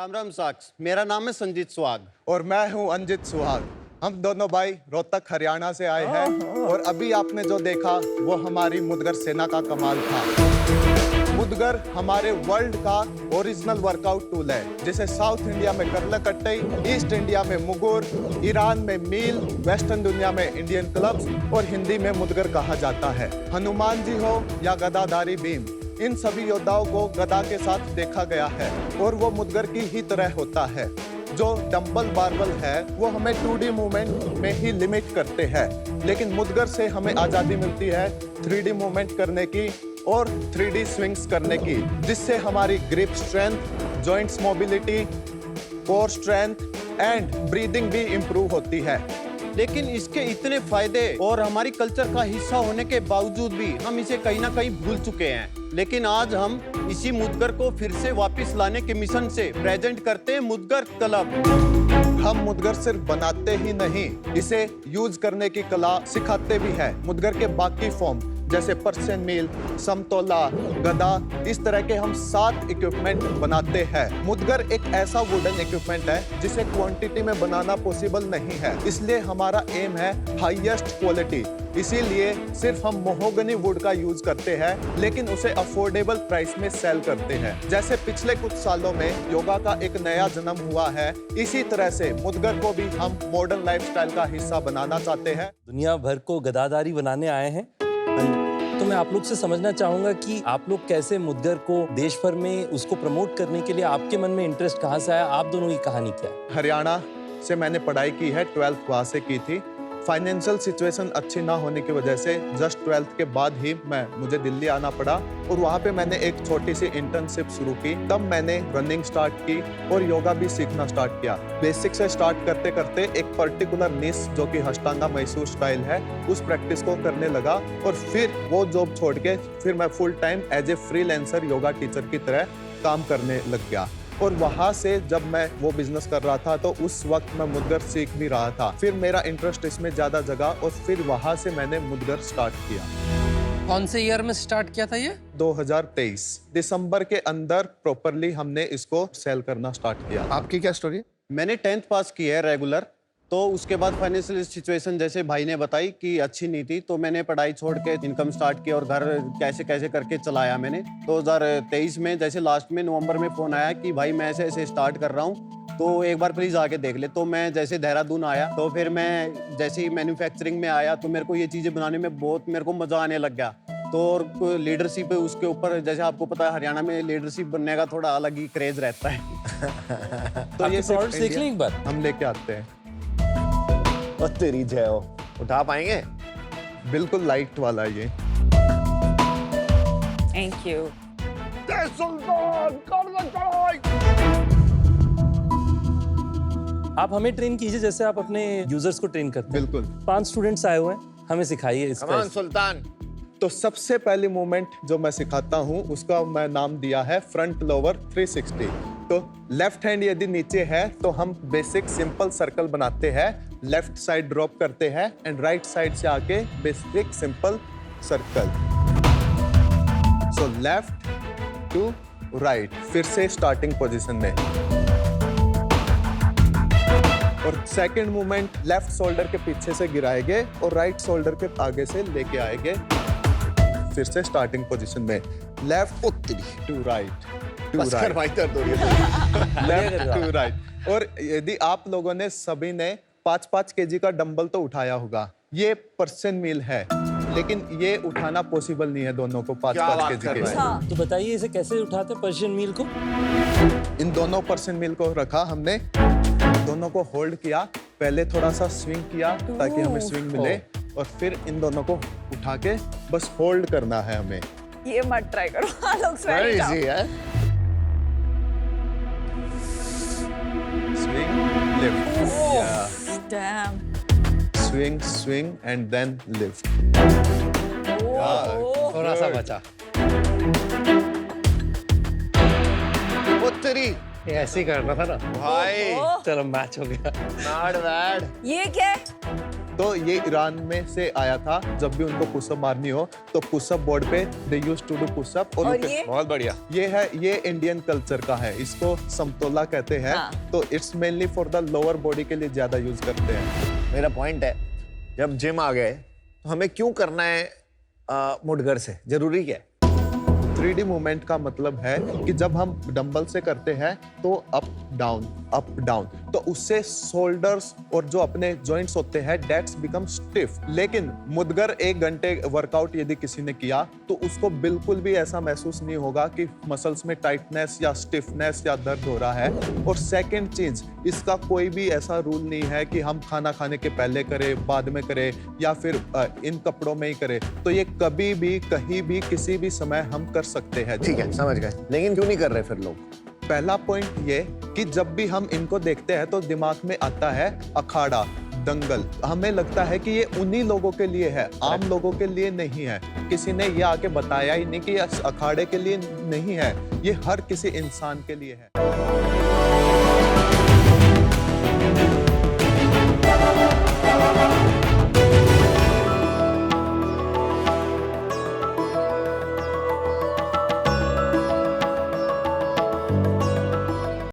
राम राम साक्ष, मेरा नाम है संजीत सुहाग। और मैं हूं अंजित सुहाग। हम दोनों भाई रोहतक हरियाणा से आए हैं और अभी आपने जो देखा वो हमारी मुदगर सेना का कमाल था। मुदगर हमारे वर्ल्ड का ओरिजिनल वर्कआउट टूल है, जिसे साउथ इंडिया में करलकट्टई, ईस्ट इंडिया में मुगुर, ईरान में मील, वेस्टर्न दुनिया में इंडियन क्लब्स और हिंदी में मुदगर कहा जाता है। हनुमान जी हो या गदाधारी भीम, इन सभी योद्धाओं को गदा के साथ देखा गया है और वो मुदगर की ही तरह होता है। जो डंबल बारबल है वो हमें 2D मूवमेंट में ही लिमिट करते हैं, लेकिन मुदगर से हमें आज़ादी मिलती है 3D मूवमेंट करने की और 3D स्विंग्स करने की, जिससे हमारी grip strength, joints mobility, core strength and breathing भी इम्प्रूव होती है। लेकिन इसके इतने फायदे और हमारी कल्चर का हिस्सा होने के बावजूद भी हम इसे कहीं ना कहीं भूल चुके हैं। लेकिन आज हम इसी मुदगर को फिर से वापस लाने के मिशन से प्रेजेंट करते हैं मुदगर क्लब। हम मुदगर सिर्फ बनाते ही नहीं, इसे यूज करने की कला सिखाते भी हैं। मुदगर के बाकी फॉर्म जैसे पर्शियन मील, समतोला, गदा, इस तरह के हम 7 इक्विपमेंट बनाते हैं। मुदगर एक ऐसा वुडन इक्विपमेंट है जिसे क्वांटिटी में बनाना पॉसिबल नहीं है, इसलिए हमारा एम है हाईएस्ट क्वालिटी। इसीलिए सिर्फ हम मोहोगनी वुड का यूज करते हैं, लेकिन उसे अफोर्डेबल प्राइस में सेल करते हैं। जैसे पिछले कुछ सालों में योगा का एक नया जन्म हुआ है, इसी तरह से मुदगर को भी हम मॉडर्न लाइफस्टाइल का हिस्सा बनाना चाहते हैं। दुनिया भर को गदाधारी बनाने आए हैं, तो मैं आप लोग से समझना चाहूंगा कि आप लोग कैसे मुदगर को देश भर में उसको प्रमोट करने के लिए आपके मन में इंटरेस्ट कहाँ से आया? आप दोनों की कहानी क्या है? हरियाणा से मैंने पढ़ाई की है, 12th वहाँ से की थी। फाइनेंशियल सिचुएशन अच्छी ना होने की वजह से जस्ट 12th के बाद ही मुझे दिल्ली आना पड़ा और वहाँ पे मैंने एक छोटी सी इंटर्नशिप शुरू की। तब मैंने रनिंग स्टार्ट की और योगा भी सीखना स्टार्ट किया। बेसिक से स्टार्ट करते करते एक पर्टिकुलर निश जो कि अष्टांगा मैसूर स्टाइल है, उस प्रैक्टिस को करने लगा और फिर वो जॉब छोड़ के फिर मैं full time as a freelancer yoga teacher की तरह काम करने लग गया। और वहाँ से जब मैं वो बिजनेस कर रहा था तो उस वक्त मैं मुदगर सीख भी रहा था। फिर मेरा इंटरेस्ट इसमें ज़्यादा जगा और फिर वहाँ से मैंने मुदगर स्टार्ट किया। कौन से ईयर में स्टार्ट किया था ये? 2023 दिसंबर के अंदर प्रॉपरली हमने इसको सेल करना स्टार्ट किया। आपकी क्या स्टोरी है? मैंने 10th पास की है रेगुलर, तो उसके बाद फाइनेंशियल सिचुएशन जैसे भाई ने बताई कि अच्छी नहीं थी, तो मैंने पढ़ाई छोड़ के इनकम स्टार्ट की और घर कैसे कैसे करके चलाया मैंने। 2023 में जैसे लास्ट में नवंबर में फ़ोन आया कि भाई मैं ऐसे ऐसे स्टार्ट कर रहा हूँ, तो एक बार प्लीज़ आके देख ले। तो मैं जैसे देहरादून आया, तो फिर मैं जैसे ही मैन्युफैक्चरिंग में आया तो मेरे को ये चीज़ें बनाने में बहुत मेरे को मज़ा आने लग गया। तो और लीडरशिप उसके ऊपर, जैसे आपको पता है हरियाणा में लीडरशिप बनने का थोड़ा अलग ही क्रेज रहता है। तो ये प्रोडक्ट्स देख लें एक बार। हम लेके आते हैं। और तेरी जय हो, उठा पाएंगे? बिल्कुल लाइट वाला ये। Thank you. आप हमें ट्रेन कीजिए जैसे आप अपने यूजर्स को ट्रेन करते हैं। बिल्कुल। 5 स्टूडेंट्स आए हुए हैं, हमें सिखाइए इसका। कमान सुल्तान। तो सबसे पहली मूवमेंट जो मैं सिखाता हूँ उसका मैं नाम दिया है फ्रंट लोअर 360। तो लेफ्ट हैंड यदि नीचे है तो हम बेसिक सिंपल सर्कल बनाते हैं, लेफ्ट साइड ड्रॉप करते हैं एंड राइट साइड से आके basic simple circle. So left to right, फिर से स्टार्टिंग पोजीशन में। और सेकंड मूवमेंट लेफ्ट शोल्डर के पीछे से गिराएंगे और राइट शोल्डर के आगे से लेके आएंगे, फिर से स्टार्टिंग पोजीशन में। लेफ्ट टू राइट, बस कर भाई, दर्द हो रही है। Left to right. और यदि आप लोगों ने सभी ने 5-5 केजी का डंबल तो उठाया होगा, ये पर्शियन मील है, लेकिन ये उठाना पॉसिबल नहीं है दोनों को 5-5 केजी के। तो बताइए इसे कैसे उठाते हैं पर्शियन मील को? इन दोनों पर्शियन मील को रखा हमने, दोनों को होल्ड किया, पहले थोड़ा सा स्विंग किया ताकि हमें स्विंग मिले और फिर इन दोनों को उठा के बस होल्ड करना है हमें। ये मत ट्राई करो, लोग वेरी स्वेट इजी है। Swing lift, damn. Swing swing and then lift. थोड़ा सा बचा। वो तेरी, ये ऐसे ही करना था ना भाई। चलो मैच हो गया। Not bad. ये क्या है? तो ये ईरान में से आया था। जब भी उनको पुशअप मारनी हो तो पुशअप बोर्ड पे दे यूज टू डू पुशअप। और ये बहुत बढ़िया। ये इंडियन कल्चर का है, इसको समतोला कहते हैं। हाँ। तो it's mainly for the lower body के लिए ज्यादा यूज करते हैं। मेरा पॉइंट है, जब जिम आ गए तो हमें क्यों करना है मुड़गर से, जरूरी क्या है? 3D मूवमेंट का मतलब है कि जब हम डंबल से करते हैं तो अप डाउन, तो उससे शोल्डर्स और जो अपने जॉइंट्स होते हैं डेट्स बिकम स्टिफ। लेकिन मुदगर 1 घंटे वर्कआउट यदि किसी ने किया तो उसको बिल्कुल भी ऐसा महसूस नहीं होगा कि मसल्स में टाइटनेस या स्टिफनेस या दर्द हो रहा है। और सेकंड चीज, इसका कोई भी ऐसा रूल नहीं है कि हम खाना खाने के पहले करें, बाद में करें या फिर इन कपड़ों में ही करें। तो ये कभी भी, कहीं भी, किसी भी समय हम कर सकते हैं। ठीक है, समझ गए, लेकिन क्यों नहीं कर रहे फिर लोग? पहला पॉइंट ये कि जब भी हम इनको देखते हैं तो दिमाग में आता है अखाड़ा, दंगल। हमें लगता है कि ये उन्हीं लोगों के लिए है, आम लोगों के लिए नहीं है। किसी ने ये आके बताया ही नहीं कि ये अखाड़े के लिए नहीं है, ये हर किसी इंसान के लिए है।